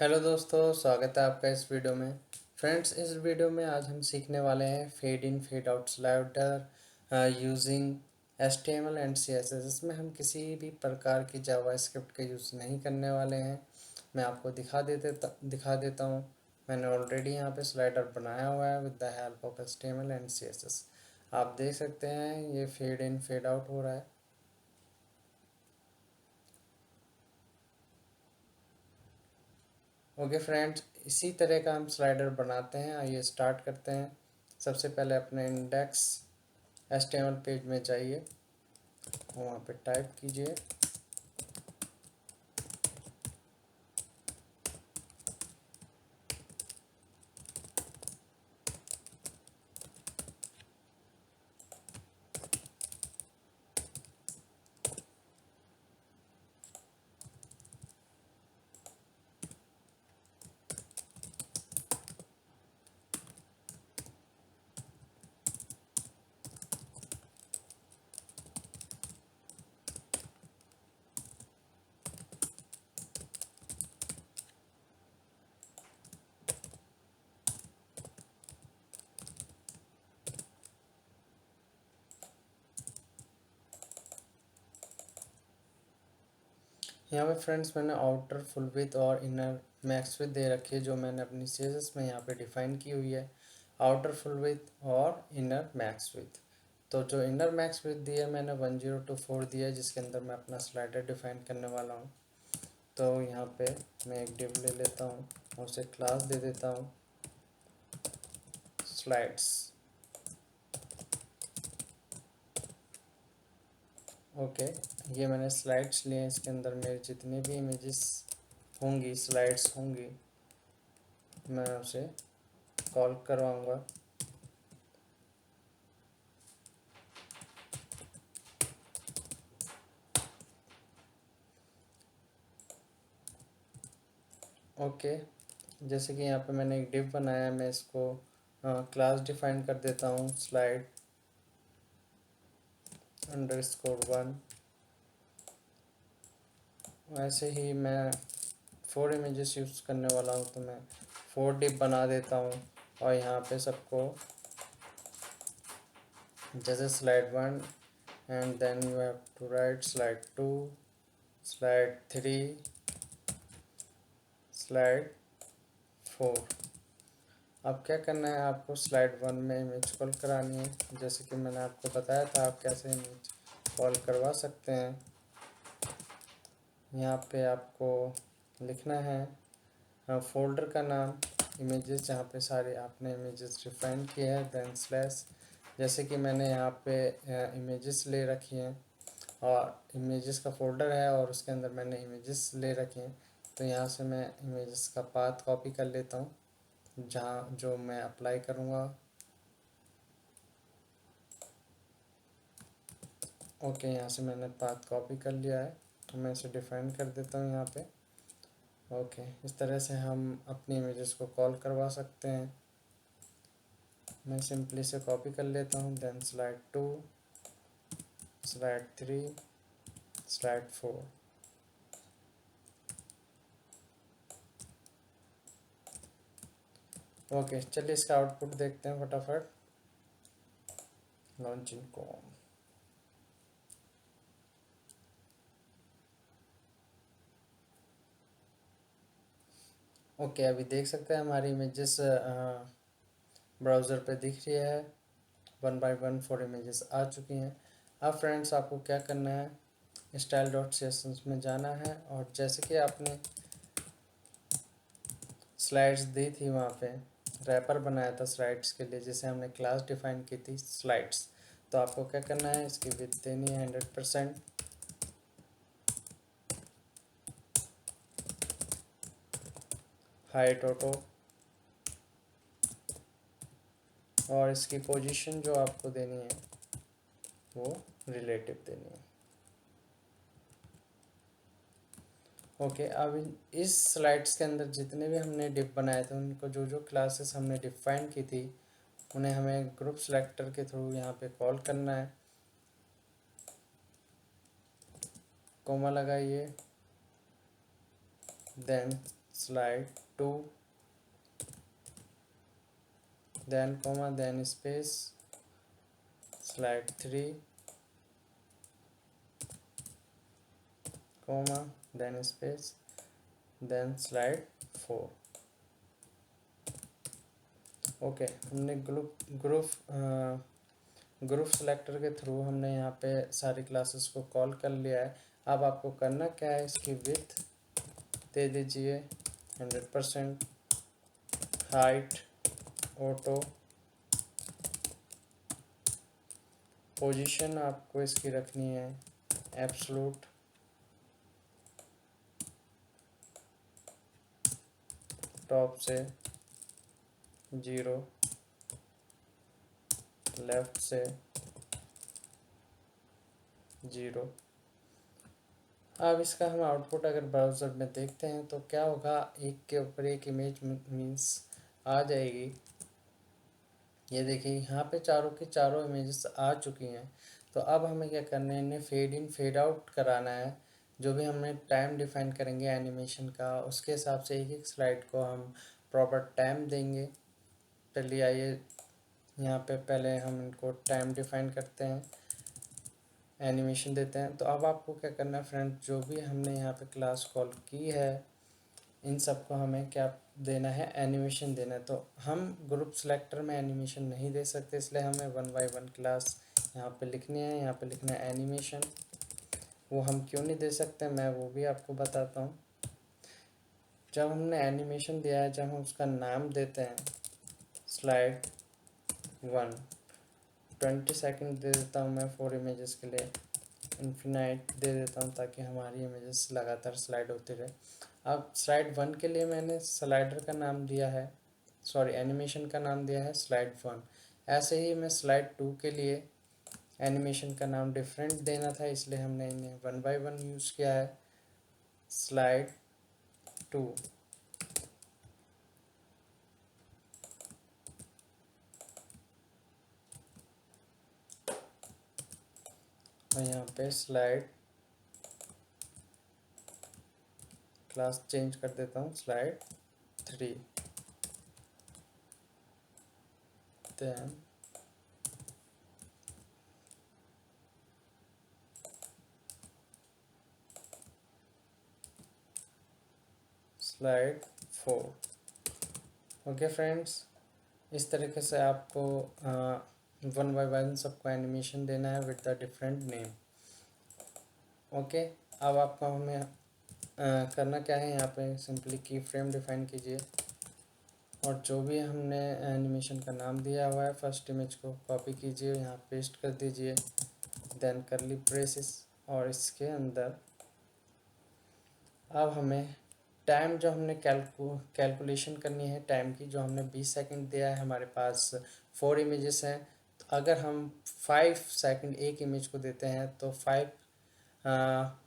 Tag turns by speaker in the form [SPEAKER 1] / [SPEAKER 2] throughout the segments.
[SPEAKER 1] Hello दोस्तों, स्वागत है आपका इस वीडियो में। फ्रेंड्स, इस वीडियो में आज हम सीखने वाले हैं fade in fade out slider using HTML and CSS। इसमें हम किसी भी प्रकार की जावास्क्रिप्ट का यूज़ नहीं करने वाले हैं। मैं आपको दिखा देता हूँ। मैंने ऑलरेडी यहाँ पे स्लाइडर बनाया हुआ है with the help of HTML and CSS। आप देख सकते हैं ये फेड इन फेड आउट हो रहा है। ओके फ्रेंड्स, इसी तरह का हम स्लाइडर बनाते हैं। आइए स्टार्ट करते हैं। सबसे पहले अपने इंडेक्स HTML पेज में जाइए, वहाँ पे टाइप कीजिए यहाँ पे। फ्रेंड्स, मैंने आउटर फुल विड्थ और इनर मैक्स विड्थ दे रखी है, जो मैंने अपनी CSS में यहाँ पे डिफाइन की हुई है। आउटर फुल विड्थ और इनर मैक्स विड्थ। तो जो इनर मैक्स विड्थ दिया है मैंने 1024 दिया है, जिसके अंदर मैं अपना स्लाइडर डिफाइन करने वाला हूँ। तो यहाँ पे मैं एक डिव ले लेता हूँ और उसे क्लास दे देता हूँ स्लाइड्स। ओके, ये मैंने स्लाइड्स लिए हैं। इसके अंदर मेरे जितने भी इमेजेस होंगी, स्लाइड्स होंगी, मैं उसे कॉल करवाऊँगा। ओके, जैसे कि यहाँ पे मैंने एक डिव बनाया है, मैं इसको क्लास डिफाइन कर देता हूँ स्लाइड _1। वैसे ही मैं 4 इमेजेस यूज़ करने वाला हूँ, तो मैं 4 डिव बना देता हूँ। और यहाँ पे सबको जैसे slide 1 and then you have to write slide 2, slide 3, slide 4। अब क्या करना है, आपको स्लाइड 1 में इमेज कॉल करानी है। जैसे कि मैंने आपको बताया था आप कैसे इमेज कॉल करवा सकते हैं। यहाँ पे आपको लिखना है फोल्डर का नाम, इमेजेस जहाँ पे सारे आपने इमेजेस डिफाइन किए हैं, देन स्लैश। जैसे कि मैंने यहाँ पे इमेजेस ले रखी हैं और इमेजेस का फोल्डर है और उसके अंदर मैंने इमेजेस ले रखे हैं। तो यहाँ से मैं इमेजेस का पाथ कॉपी कर लेता हूँ, जहाँ जो मैं अप्लाई करूँगा। ओके, यहाँ से मैंने पाथ कॉपी कर लिया है, तो मैं इसे डिफाइन कर देता हूँ यहाँ पे। ओके, इस तरह से हम अपनी इमेजेस को कॉल करवा सकते हैं। मैं सिंपली से कॉपी कर लेता हूँ, then slide 2, slide 3, slide 4। Okay, चलिए इसका आउटपुट देखते हैं फटाफट। Launching com. ओके, अभी देख सकते हैं हमारी इमेजेस ब्राउज़र पे दिख रही है। 1 बाय 1 4 इमेजेस आ चुकी हैं। अब फ्रेंड्स, आपको क्या करना है, style.css में जाना है और जैसे कि आपने स्लाइड्स दी थी, वहाँ पे रैपर बनाया था स्लाइड्स के लिए, जिसे हमने क्लास डिफाइन की थी स्लाइड्स। तो आपको क्या करना है, इसकी विड्थ देनी है 100%, हाइट ऑटो, और इसकी पोजीशन जो आपको देनी है वो रिलेटिव देनी है। ओके, अब इस स्लाइड्स के अंदर जितने भी हमने डिप बनाए थे, उनको जो जो क्लासेस हमने डिफाइन की थी, उन्हें हमें ग्रुप सेलेक्टर के थ्रू यहाँ पे कॉल करना है। कोमा लगाइए, then slide 2, then comma, then space, slide 3, comma, then space, then slide 4। Okay, हमने ग्रुप सेलेक्टर के थ्रू हमने यहाँ पे सारी क्लासेस को कॉल कर लिया है। अब आपको करना क्या है, इसकी विड्थ दे दीजिए 100%, हाइट ऑटो, पोजीशन आपको इसकी रखनी है एब्सोल्यूट, टॉप से 0, लेफ्ट से 0। अब इसका हम आउटपुट अगर ब्राउज़र में देखते हैं तो क्या होगा, एक के ऊपर एक इमेज मीन्स आ जाएगी। ये देखिए यहाँ पे चारों की चारों इमेजेस आ चुकी हैं। तो अब हमें क्या करना है, इन्हें फेड इन फेड आउट कराना है। जो भी हमने टाइम डिफाइन करेंगे एनिमेशन का, उसके हिसाब से एक एक स्लाइड को हम प्रॉपर टाइम देंगे। चलिए आइए यहाँ पे पहले हम इनको टाइम डिफाइन करते हैं, एनिमेशन देते हैं। तो अब आपको क्या करना है फ्रेंड, जो भी हमने यहाँ पे क्लास कॉल की है इन सब को हमें क्या देना है, एनिमेशन देना है। तो हम ग्रुप सेलेक्टर में एनिमेशन नहीं दे सकते, इसलिए हमें 1 बाय 1 क्लास यहाँ पे लिखनी है। यहाँ पे लिखना है एनिमेशन। वो हम क्यों नहीं दे सकते, मैं वो भी आपको बताता हूँ। जब हमने एनिमेशन दिया है, जब हम उसका नाम देते हैं स्लाइड 1, 20 सेकेंड दे देता हूँ मैं 4 इमेजेस के लिए, इन्फिनाइट दे देता हूँ ताकि हमारी इमेजेस लगातार स्लाइड होती रहे। अब स्लाइड 1 के लिए मैंने स्लाइडर का नाम दिया है, सॉरी एनिमेशन का नाम दिया है स्लाइड 1। ऐसे ही मैं स्लाइड 2 के लिए एनिमेशन का नाम डिफरेंट देना था, इसलिए हमने इन्हें 1 बाय 1 यूज़ किया है, स्लाइड 2। और यहाँ पे स्लाइड क्लास चेंज कर देता हूँ, slide 3, then slide 4। Okay friends, इस तरीके से आपको 1 बाय 1 सबको एनिमेशन देना है with the different name. Okay, अब आपको हमें करना क्या है, यहाँ पे सिंपली की फ्रेम डिफाइन कीजिए और जो भी हमने एनिमेशन का नाम दिया हुआ है फर्स्ट इमेज को कॉपी कीजिए, यहाँ पेस्ट कर दीजिए, देन करली ब्रेसेस। और इसके अंदर अब हमें टाइम जो हमने कैलकुलेशन करनी है टाइम की, जो हमने 20 सेकंड दिया है, हमारे पास 4 इमेजेस हैं। तो अगर हम 5 सेकंड एक इमेज को देते हैं तो 5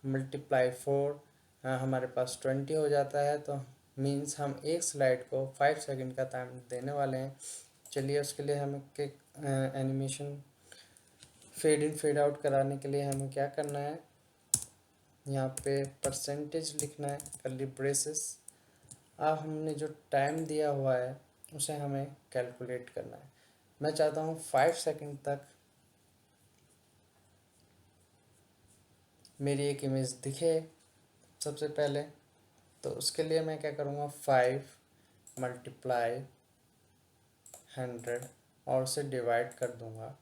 [SPEAKER 1] मल्टीप्लाई 4 हमारे पास 20 हो जाता है। तो मीन्स हम एक स्लाइड को 5 सेकंड का टाइम देने वाले हैं। चलिए उसके लिए हमें animation fade in fade out कराने के लिए हमें क्या करना है, यहाँ पे परसेंटेज लिखना है, करली ब्रेसेस। अब हमने जो टाइम दिया हुआ है उसे हमें कैलकुलेट करना है। मैं चाहता हूँ 5 सेकंड तक मेरी एक इमेज दिखे सबसे पहले। तो उसके लिए मैं क्या करूँगा, 5 मल्टीप्लाई 100 और उसे डिवाइड कर दूँगा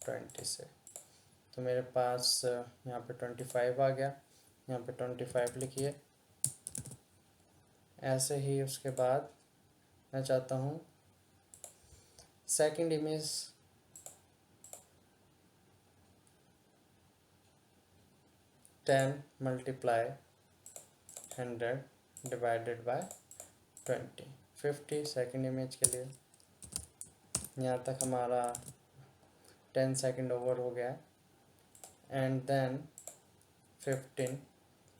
[SPEAKER 1] 20 से। तो मेरे पास यहाँ पे 25 आ गया, यहाँ पे 25 लिखिए। ऐसे ही उसके बाद मैं चाहता हूँ second image 10 multiply 100 divided by 20, 50 second image के लिए। यहाँ तक हमारा 10 सेकंड ओवर हो गया। And then 15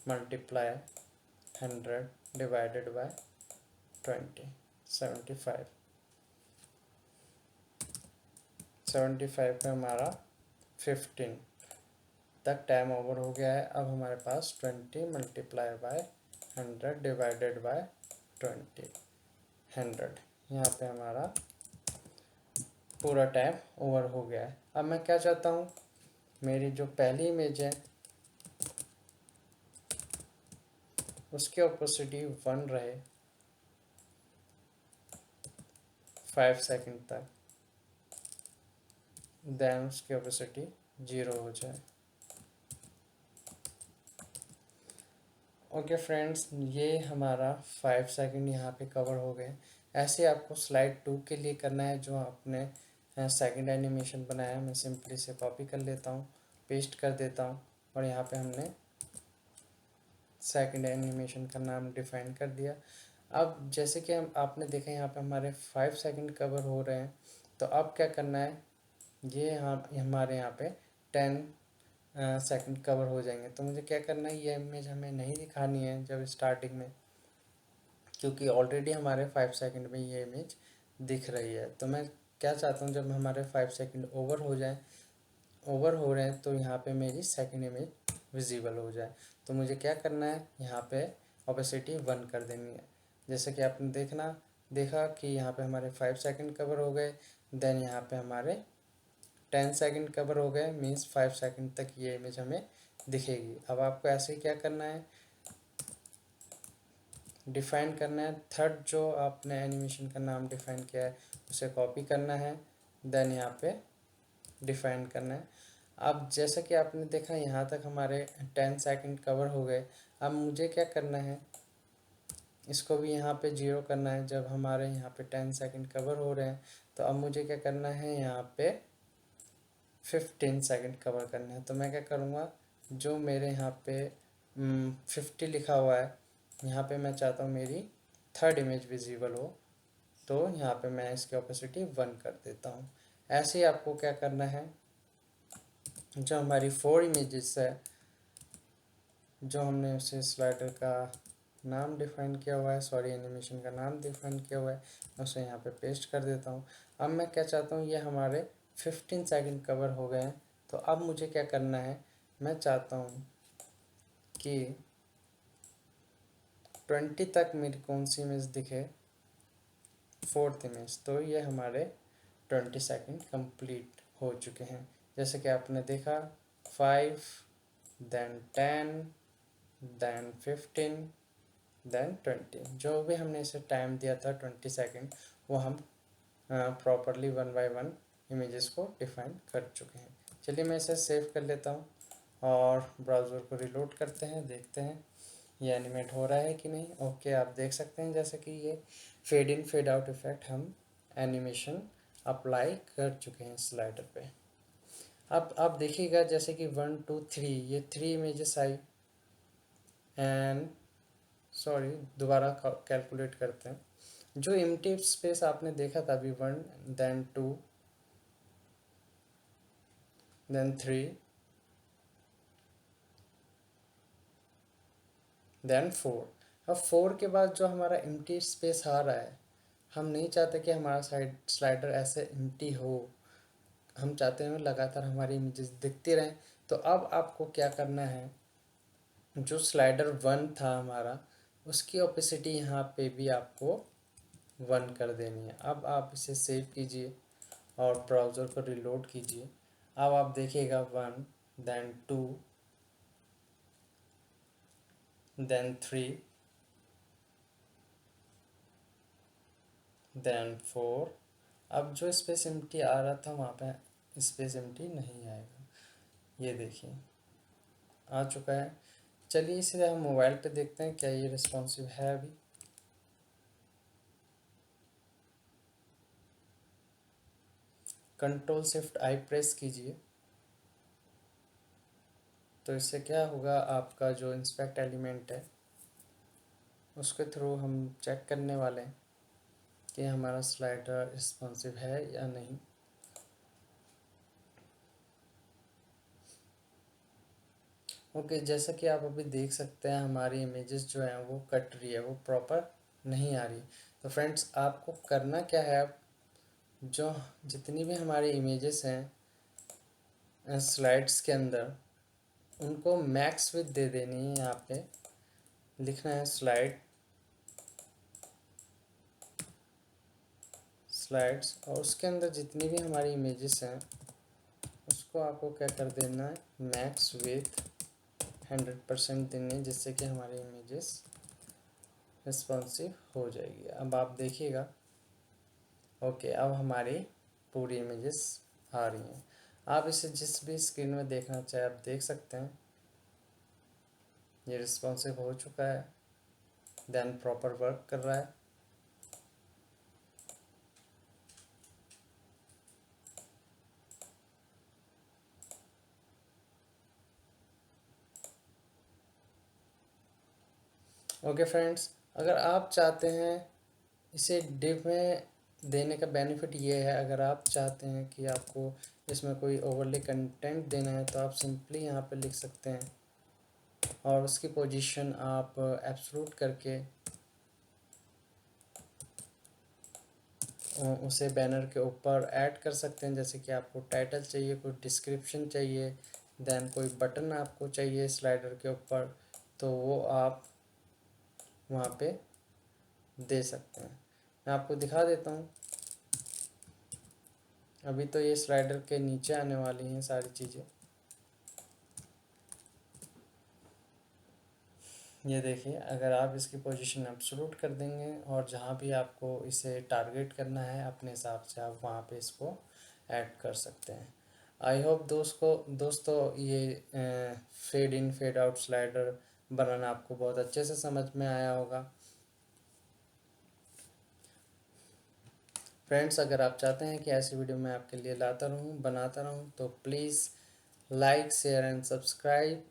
[SPEAKER 1] multiply 100 divided by 20, 75। 75 पे हमारा 15 तक टाइम ओवर हो गया है। अब हमारे पास 20 मल्टीप्लाई बाय 100 डिवाइडेड बाय 20, 100। यहाँ पे हमारा पूरा टैब ओवर हो गया है। अब मैं क्या चाहता हूँ, मेरी जो पहली इमेज है उसकी ओपेसिटी 1 रहे 5 सेकंड तक, देन उसकी ओपेसिटी 0 हो जाए। ओके फ्रेंड्स, ये हमारा 5 सेकंड यहाँ पे कवर हो गए। ऐसे आपको स्लाइड 2 के लिए करना है, जो आपने सेकंड एनिमेशन बनाया है। मैं सिंपली से कॉपी कर लेता हूँ, पेस्ट कर देता हूँ, और यहाँ पे हमने सेकंड एनिमेशन का नाम डिफाइन कर दिया। अब जैसे कि हम आपने देखा यहाँ पे हमारे 5 सेकंड कवर हो रहे हैं, तो अब क्या करना है, ये हमारे यहाँ पे 10 सेकंड कवर हो जाएंगे। तो मुझे क्या करना है, ये इमेज हमें नहीं दिखानी है जब स्टार्टिंग में, क्योंकि ऑलरेडी हमारे 5 सेकंड में ये इमेज दिख रही है। तो मैं क्या चाहता हूँ, जब हमारे 5 सेकंड ओवर हो रहे हैं, तो यहाँ पे मेरी सेकंड इमेज विजिबल हो जाए। तो मुझे क्या करना है, यहाँ पे ओपेसिटी 1 कर देनी है। जैसे कि आपने देखा कि यहाँ पे हमारे 5 सेकंड कवर हो गए, देन यहाँ पे हमारे 10 सेकंड कवर हो गए, मीन्स 5 सेकंड तक ये इमेज हमें दिखेगी। अब आपको ऐसे ही क्या करना है, डिफ़ाइन करना है। थर्ड जो आपने एनिमेशन का नाम डिफ़ाइन किया है उसे कॉपी करना है, देन यहाँ पे डिफ़ाइन करना है। अब जैसा कि आपने देखा यहाँ तक हमारे 10 सेकंड कवर हो गए। अब मुझे क्या करना है, इसको भी यहाँ पे 0 करना है जब हमारे यहाँ पे 10 सेकंड कवर हो रहे हैं। तो अब मुझे क्या करना है, यहाँ पे 15 सेकंड कवर करना है। तो मैं क्या करूँगा, जो मेरे यहाँ पे 50 लिखा हुआ है, यहाँ पे मैं चाहता हूँ मेरी थर्ड इमेज विजिबल हो, तो यहाँ पे मैं इसकी ओपेसिटी 1 कर देता हूँ। ऐसे ही आपको क्या करना है, जो हमारी 4 इमेजेस है, जो हमने उसे स्लाइडर का नाम डिफाइन किया हुआ है, सॉरी एनिमेशन का नाम डिफाइन किया हुआ है, मैं उसे यहाँ पे पेस्ट कर देता हूँ। अब मैं क्या चाहता हूँ, ये हमारे 15 सेकंड कवर हो गए हैं। तो अब मुझे क्या करना है, मैं चाहता हूँ कि 20 तक मेरी कौन सी इमेज दिखे, फोर्थ इमेज। तो ये हमारे 20 सेकंड कंप्लीट हो चुके हैं। जैसे कि आपने देखा 5, देन 10, देन 15, देन 20। जो भी हमने इसे टाइम दिया था 20 सेकंड, वो हम प्रॉपरली 1 बाय 1 इमेजेस को डिफाइन कर चुके हैं। चलिए मैं इसे सेव कर लेता हूँ और ब्राउज़र को रिलोड करते हैं, देखते हैं ये एनिमेट हो रहा है कि नहीं। ओके, आप देख सकते हैं जैसे कि ये fade in fade out effect हम एनिमेशन अप्लाई कर चुके हैं स्लाइडर पे। अब आप देखिएगा जैसे कि 1 2 3 ये 3 इमेजेस आई, एंड सॉरी दोबारा कैलकुलेट करते हैं। जो एम्प्टी स्पेस आपने देखा था अभी, 1 देन 2 देन 3 देन 4। अब 4 के बाद जो हमारा एम्प्टी स्पेस आ रहा है, हम नहीं चाहते कि हमारा स्लाइडर ऐसे एम्प्टी हो, हम चाहते हैं लगातार हमारी इमेजेस दिखती रहें। तो अब आपको क्या करना है, जो स्लाइडर 1 था हमारा, उसकी ओपेसिटी यहाँ पे भी आपको 1 कर देनी है। अब आप इसे सेव कीजिए और ब्राउज़र को रिलोड कीजिए। अब आप देखिएगा 1 देन 2 देन 3 देन 4। अब जो स्पेस एम्प्टी आ रहा था वहाँ पे स्पेस एम्प्टी नहीं आएगा। ये देखिए आ चुका है। चलिए इसे हम मोबाइल पे देखते हैं क्या ये रिस्पॉन्सिव है अभी। कंट्रोल शिफ्ट आई प्रेस कीजिए, तो इससे क्या होगा, आपका जो इंस्पेक्ट एलिमेंट है उसके थ्रू हम चेक करने वाले हैं कि हमारा स्लाइडर रिस्पॉन्सिव है या नहीं। ओके, जैसा कि आप अभी देख सकते हैं हमारी इमेजेस जो हैं वो कट रही है, वो प्रॉपर नहीं आ रही। तो फ्रेंड्स आपको करना क्या है, अब जो जितनी भी हमारी इमेजेस हैं स्लाइड्स के अंदर, उनको मैक्स विड्थ दे देनी है। यहाँ पे लिखना है स्लाइड स्लाइड्स, और उसके अंदर जितनी भी हमारी इमेजेस हैं उसको आपको क्या कर देना है, मैक्स विथ 100% देनी है, जिससे कि हमारी इमेजेस रिस्पॉन्सिव हो जाएगी। अब आप देखिएगा, ओके, अब हमारी पूरी इमेजेस आ रही हैं। आप इसे जिस भी स्क्रीन में देखना चाहे आप देख सकते हैं। ये रिस्पॉन्सिव हो चुका है, देन प्रॉपर वर्क कर रहा है। ओके फ्रेंड्स, अगर आप चाहते हैं इसे डिव में देने का बेनिफिट ये है, अगर आप चाहते हैं कि आपको इसमें कोई ओवरले कंटेंट देना है तो आप सिंपली यहाँ पे लिख सकते हैं और उसकी पोजीशन आप एब्सोल्यूट करके उसे बैनर के ऊपर ऐड कर सकते हैं। जैसे कि आपको टाइटल चाहिए, कोई डिस्क्रिप्शन चाहिए, देन कोई बटन आपको चाहिए स्लाइडर के ऊपर, तो वो आप वहाँ पे दे सकते हैं। मैं आपको दिखा देता हूँ। अभी तो ये स्लाइडर के नीचे आने वाली हैं सारी चीज़ें। ये देखिए, अगर आप इसकी पोजीशन एब्सोल्यूट कर देंगे और जहाँ भी आपको इसे टारगेट करना है अपने हिसाब से आप वहाँ पे इसको ऐड कर सकते हैं। आई होप दोस्तों ये fade in fade out slider बनाना आपको बहुत अच्छे से समझ में आया होगा। फ्रेंड्स, अगर आप चाहते हैं कि ऐसी वीडियो मैं आपके लिए लाता रहूं, बनाता रहूं, तो please like, share and subscribe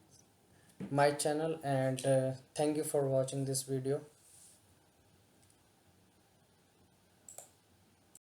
[SPEAKER 1] my channel, and thank you for watching this video.